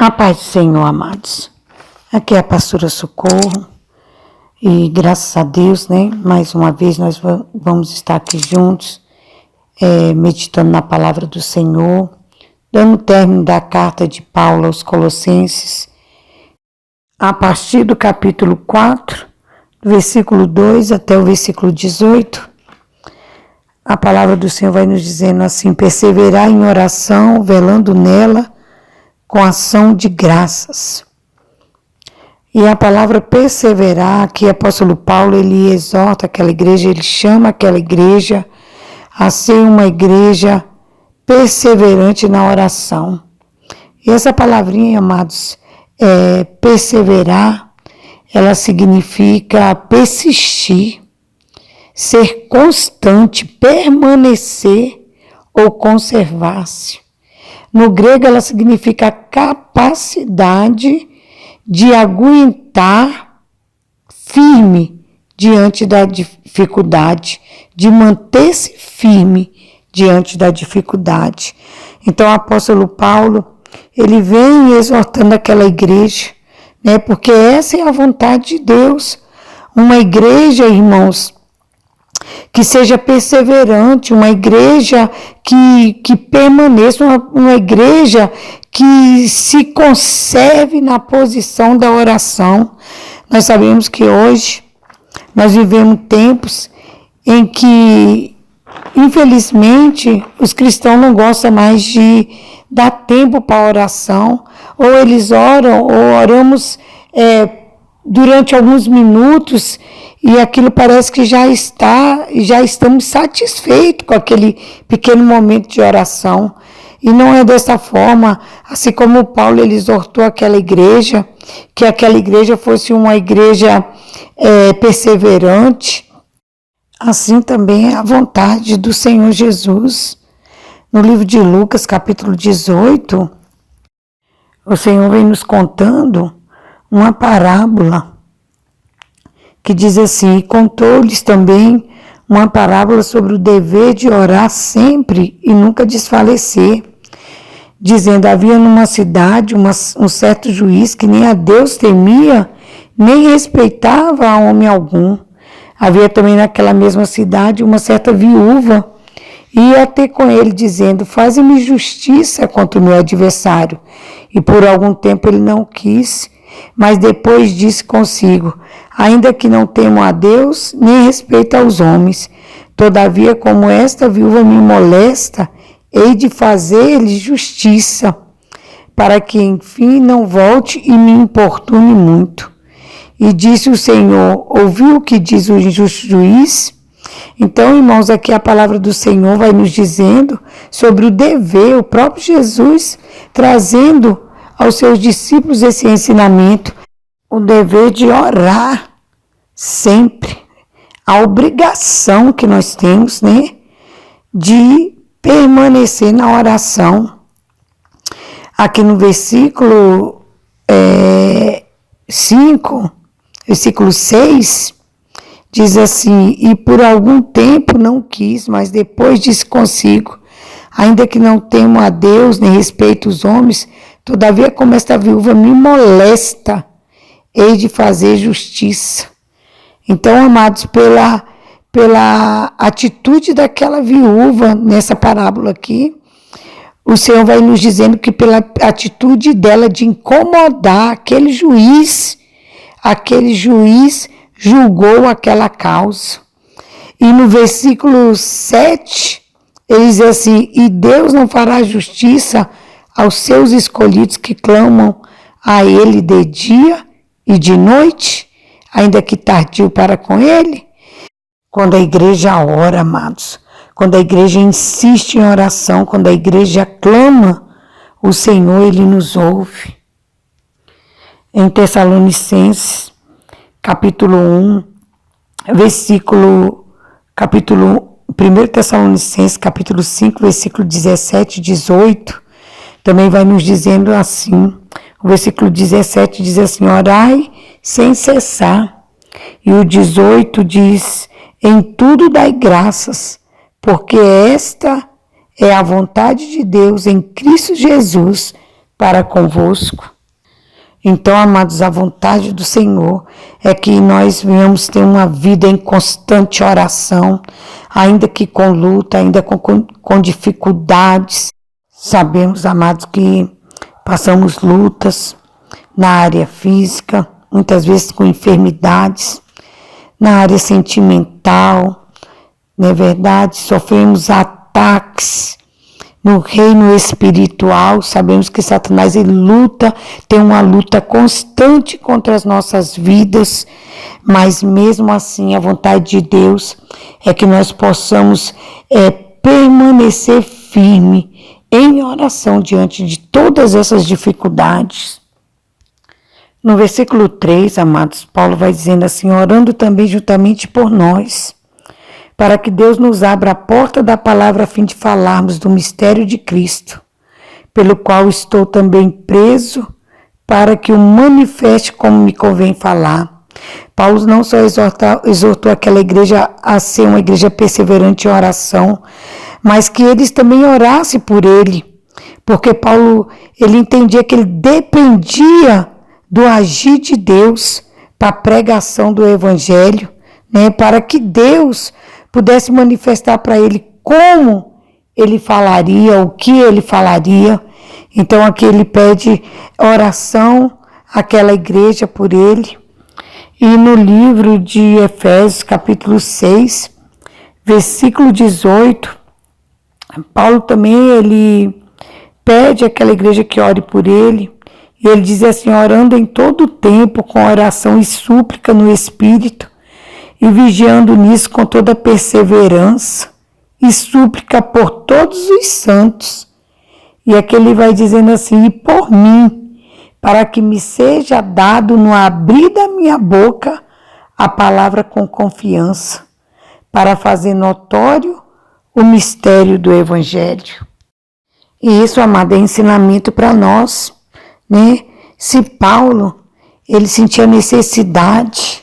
A paz do Senhor, amados. Aqui é a pastora Socorro e graças a Deus, mais uma vez nós vamos estar aqui juntos, meditando na palavra do Senhor, dando término da carta de Paulo aos Colossenses, a partir do capítulo 4, do versículo 2 até o versículo 18, a palavra do Senhor vai nos dizendo assim: perseverar em oração, velando nela, com ação de graças. E a palavra perseverar, aqui o apóstolo Paulo, ele exorta aquela igreja, ele chama aquela igreja a ser uma igreja perseverante na oração. E essa palavrinha, amados, perseverar, ela significa persistir, ser constante, permanecer ou conservar-se. No grego, ela significa a capacidade de aguentar firme diante da dificuldade, de manter-se firme diante da dificuldade. Então, o apóstolo Paulo, ele vem exortando aquela igreja, porque essa é a vontade de Deus. Uma igreja, irmãos, que seja perseverante, uma igreja que permaneça, uma igreja que se conserve na posição da oração. Nós sabemos que hoje nós vivemos tempos em que, infelizmente, os cristãos não gostam mais de dar tempo para a oração, ou eles oram, ou oramos durante alguns minutos, e aquilo parece que já estamos satisfeitos com aquele pequeno momento de oração. E não é dessa forma, assim como Paulo ele exortou aquela igreja, que aquela igreja fosse uma igreja perseverante, assim também é a vontade do Senhor Jesus. No livro de Lucas, capítulo 18, o Senhor vem nos contando uma parábola que diz assim: contou-lhes também uma parábola sobre o dever de orar sempre e nunca desfalecer, dizendo: havia numa cidade um certo juiz que nem a Deus temia, nem respeitava a homem algum. Havia também naquela mesma cidade uma certa viúva, e ia ter com ele, dizendo: faze-me justiça contra o meu adversário. E por algum tempo ele não quis, mas depois disse consigo: ainda que não temo a Deus, nem respeito aos homens, todavia, como esta viúva me molesta, hei de fazer-lhe justiça, para que enfim não volte e me importune muito. E disse o Senhor: ouviu o que diz o injusto juiz? Então, irmãos, aqui a palavra do Senhor vai nos dizendo sobre o dever, o próprio Jesus trazendo aos seus discípulos esse ensinamento, o dever de orar sempre, a obrigação que nós temos, de permanecer na oração. Aqui no versículo 5, versículo 6, diz assim: e por algum tempo não quis, mas depois disse consigo: ainda que não temo a Deus, nem respeito os homens, todavia, como esta viúva me molesta, hei de fazer justiça. Então, amados, pela atitude daquela viúva nessa parábola aqui, o Senhor vai nos dizendo que pela atitude dela de incomodar aquele juiz julgou aquela causa. E no versículo 7, ele diz assim: e Deus não fará justiça aos seus escolhidos que clamam a ele de dia e de noite, ainda que tardio para com ele? Quando a igreja ora, amados, quando a igreja insiste em oração, quando a igreja clama, o Senhor, ele nos ouve. Em Tessalonicenses, capítulo 1, capítulo 1 Tessalonicenses, capítulo 5, versículo 17 e 18, também vai nos dizendo assim. O versículo 17 diz assim: orai sem cessar. E o 18 diz: em tudo dai graças, porque esta é a vontade de Deus em Cristo Jesus para convosco. Então, amados, a vontade do Senhor é que nós venhamos ter uma vida em constante oração, ainda que com luta, ainda com dificuldades. Sabemos, amados, que passamos lutas na área física, muitas vezes com enfermidades, na área sentimental, não é verdade? Sofremos ataques no reino espiritual. Sabemos que Satanás ele tem uma luta constante contra as nossas vidas, mas mesmo assim a vontade de Deus é que nós possamos permanecer firme em oração diante de todas essas dificuldades. No versículo 3, amados, Paulo vai dizendo assim: orando também juntamente por nós, para que Deus nos abra a porta da palavra a fim de falarmos do mistério de Cristo, pelo qual estou também preso, para que o manifeste como me convém falar. Paulo não só exortou aquela igreja a ser uma igreja perseverante em oração, mas que eles também orassem por ele, porque Paulo ele entendia que ele dependia do agir de Deus para a pregação do evangelho, né, para que Deus pudesse manifestar para ele como ele falaria, o que ele falaria. Então aqui ele pede oração àquela igreja por ele. E no livro de Efésios, capítulo 6, versículo 18, Paulo também ele pede àquela igreja que ore por ele. E ele diz assim: orando em todo o tempo com oração e súplica no Espírito, e vigiando nisso com toda perseverança e súplica por todos os santos. E aqui ele vai dizendo assim: e por mim, para que me seja dado no abrir da minha boca a palavra com confiança, para fazer notório o mistério do Evangelho. E isso, amado, é ensinamento para nós, né? Se Paulo, ele sentia necessidade,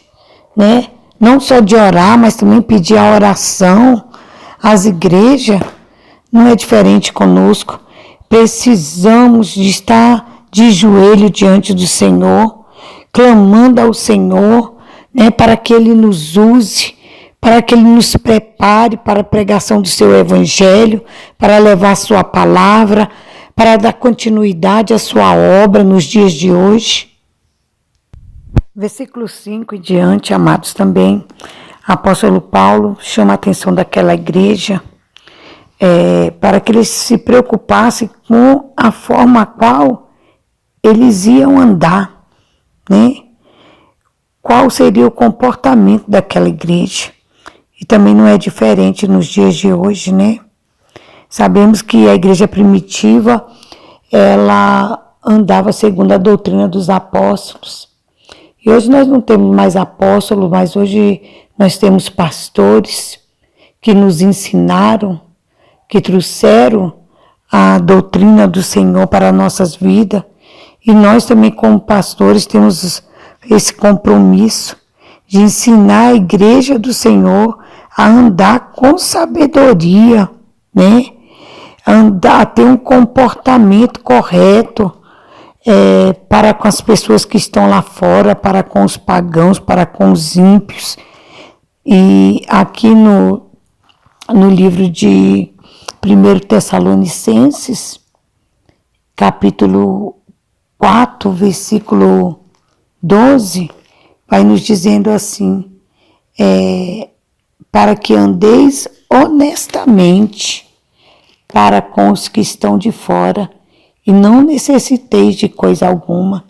né? Não só de orar, mas também pedir a oração às igrejas, não é diferente conosco. Precisamos de estar de joelho diante do Senhor, clamando ao Senhor, né? Para que Ele nos use, para que Ele nos prepare para a pregação do seu Evangelho, para levar a sua palavra, para dar continuidade à sua obra nos dias de hoje. Versículo 5 e diante, amados, também, apóstolo Paulo chama a atenção daquela igreja para que eles se preocupassem com a forma a qual eles iam andar, né? Qual seria o comportamento daquela igreja. E também não é diferente nos dias de hoje, né? Sabemos que a igreja primitiva, ela andava segundo a doutrina dos apóstolos. E hoje nós não temos mais apóstolos, mas hoje nós temos pastores que nos ensinaram, que trouxeram a doutrina do Senhor para nossas vidas. E nós também, como pastores, temos esse compromisso de ensinar a igreja do Senhor a andar com sabedoria, né? A ter um comportamento correto para com as pessoas que estão lá fora, para com os pagãos, para com os ímpios. E aqui no livro de 1 Tessalonicenses, capítulo 4, versículo 12, vai nos dizendo assim: para que andeis honestamente para com os que estão de fora e não necessiteis de coisa alguma.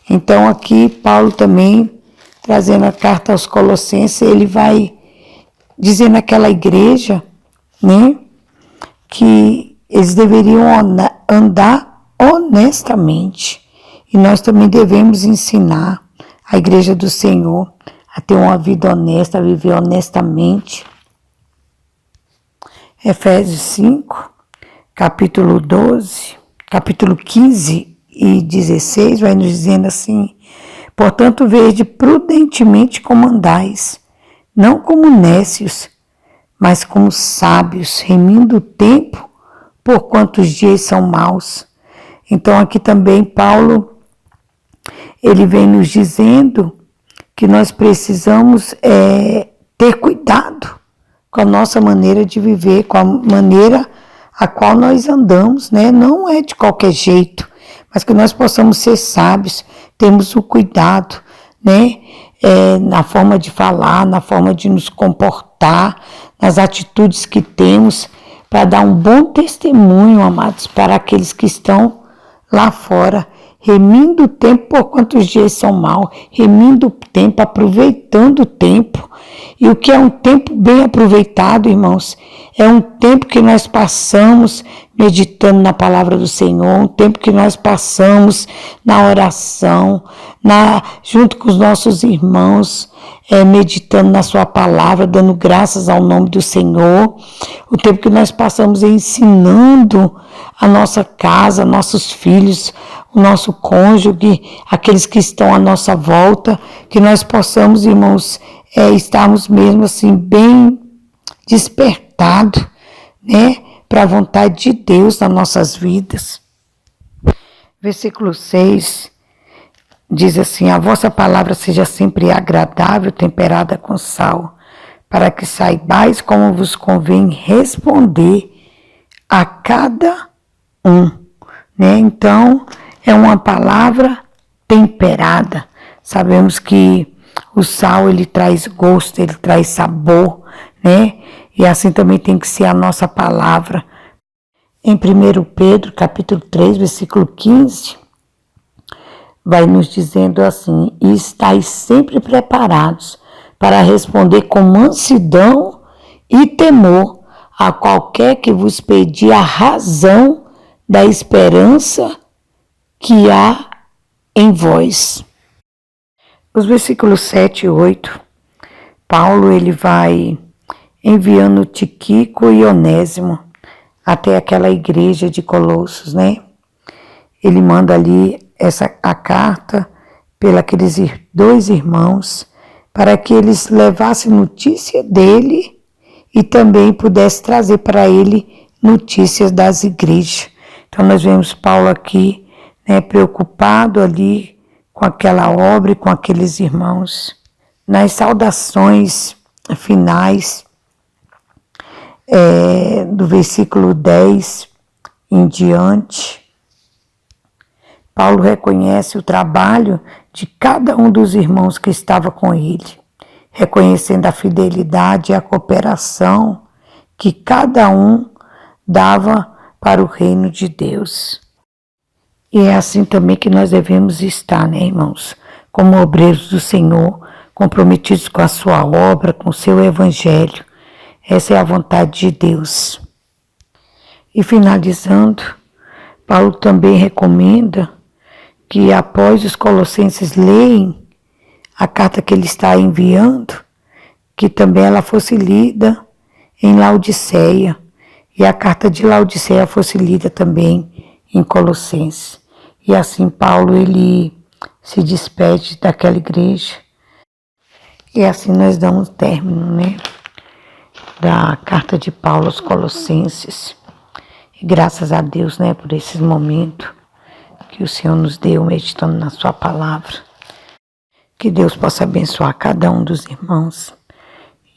Então aqui Paulo também, trazendo a carta aos Colossenses, ele vai dizendo àquela igreja, né, que eles deveriam andar honestamente. E nós também devemos ensinar a igreja do Senhor a ter uma vida honesta, a viver honestamente. Efésios 5, capítulo 15 e 16, vai nos dizendo assim: portanto, vede prudentemente como andais, não como nécios, mas como sábios, remindo o tempo, porquanto os dias são maus. Então aqui também Paulo, ele vem nos dizendo que nós precisamos ter cuidado com a nossa maneira de viver, com a maneira a qual nós andamos, né? Não é de qualquer jeito, mas que nós possamos ser sábios, temos o cuidado, né? Na forma de falar, na forma de nos comportar, nas atitudes que temos, para dar um bom testemunho, amados, para aqueles que estão lá fora, remindo o tempo por quantos dias são maus, remindo o tempo, aproveitando o tempo. E o que é um tempo bem aproveitado, irmãos? É um tempo que nós passamos meditando na palavra do Senhor, um tempo que nós passamos na oração, junto com os nossos irmãos, meditando na sua palavra, dando graças ao nome do Senhor, o tempo que nós passamos ensinando a nossa casa, nossos filhos, o nosso cônjuge, aqueles que estão à nossa volta, que nós possamos, irmãos, estarmos mesmo assim bem despertados, né, para a vontade de Deus nas nossas vidas. Versículo 6 diz assim: a vossa palavra seja sempre agradável, temperada com sal, para que saibais como vos convém responder a cada um, né? Então, é uma palavra temperada. Sabemos que o sal, ele traz gosto, ele traz sabor, né? E assim também tem que ser a nossa palavra. Em 1 Pedro, capítulo 3, versículo 15, vai nos dizendo assim: e estáis sempre preparados para responder com mansidão e temor a qualquer que vos pedir a razão da esperança que há em vós. Os versículos 7 e 8, Paulo ele vai enviando Tíquico e Onésimo até aquela igreja de Colossos, né? Ele manda ali a carta pelos dois irmãos para que eles levassem notícia dele e também pudesse trazer para ele notícias das igrejas. Então nós vemos Paulo aqui, né, preocupado ali com aquela obra e com aqueles irmãos. Nas saudações finais, do versículo 10 em diante, Paulo reconhece o trabalho de cada um dos irmãos que estava com ele, reconhecendo a fidelidade e a cooperação que cada um dava para o reino de Deus. E é assim também que nós devemos estar, né, irmãos? Como obreiros do Senhor, comprometidos com a sua obra, com o seu evangelho. Essa é a vontade de Deus. E finalizando, Paulo também recomenda que após os colossenses lerem a carta que ele está enviando, que também ela fosse lida em Laodiceia, e a carta de Laodiceia fosse lida também em Colossenses. E assim Paulo ele se despede daquela igreja. E assim nós damos término, né, da carta de Paulo aos Colossenses. E graças a Deus, né, por esses momentos que o Senhor nos deu meditando na sua palavra. Que Deus possa abençoar cada um dos irmãos.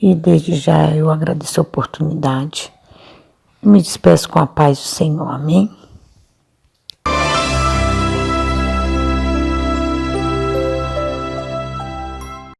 E desde já eu agradeço a oportunidade. Me despeço com a paz do Senhor. Amém.